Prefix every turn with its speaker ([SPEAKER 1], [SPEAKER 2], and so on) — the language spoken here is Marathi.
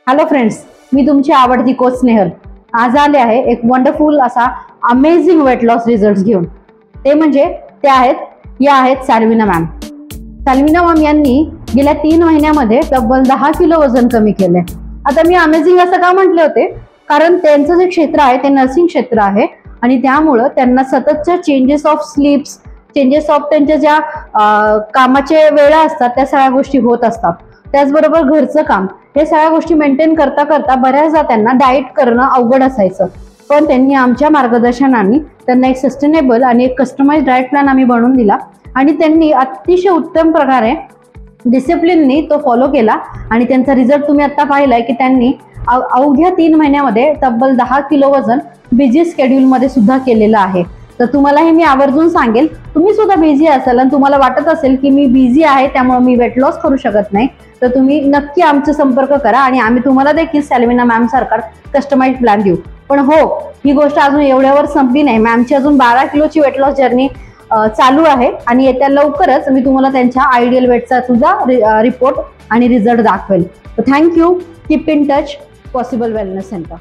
[SPEAKER 1] हॅलो फ्रेंड्स, मी तुमची आवडती कोच स्नेहल आज आले आहे एक वंडरफुल असा अमेझिंग वेट लॉस रिझल्ट घेऊन। ते म्हणजे या आहेत साल्विना मॅम। साल्विना मॅम यांनी गेल्या 3 महिन्यामध्ये तब्बल 10 किलो वजन कमी केले। आता मी अमेझिंग असं का म्हटले होते, कारण त्यांचं जे क्षेत्र आहे ते नर्सिंग क्षेत्र आहे आणि त्यामुळे त्यांना सततच्या चेंजेस ऑफ स्लीप्स, चेंजेस ऑफ त्यांच्या ज्या कामाचे वेळा असतात त्या सगळ्या गोष्टी होत असतात। त्याचबरोबर घरचं काम, हे सगळ्या गोष्टी मेंटेन करता करता बऱ्याचदा त्यांना डाएट करणं अवघड असायचं। पण त्यांनी आमच्या मार्गदर्शनाने त्यांना एक सस्टेनेबल आणि एक कस्टमाइज्ड डाएट प्लॅन आम्ही बनवून दिला आणि त्यांनी अतिशय उत्तम प्रकारे डिसिप्लिननी तो फॉलो केला आणि त्यांचा रिझल्ट तुम्ही आता पाहिलाय की त्यांनी अवघ्या 3 महिन्यामध्ये तब्बल 10 किलो वजन बिझी शेड्यूल मध्ये सुद्धा केलेलं आहे। तर तुम्हाला हे मी आवर्जून सांगेल, तुम्ही सुद्धा बिझी असाल आणि तुम्हाला वाटत असेल की मी बिझी आहे त्यामुळे मी वेट लॉस करू शकत नाही, तर तुम्ही नक्की आमचा संपर्क करा आणि आम्ही तुम्हाला देखील साल्विना मॅम सारखा कस्टमाइज्ड प्लॅन देऊ। पण हो, ही गोष्ट अजून एवढ्यावर संपली नाही। मॅमची अजून 12 किलोची वेट लॉस जर्नी चालू आहे आणि येत्या लवकरच मी तुम्हाला त्यांच्या आयडियल वेटचा सुद्धा रिपोर्ट आणि रिझल्ट दाखवेल। Thank you, keep in touch, possible wellness centre.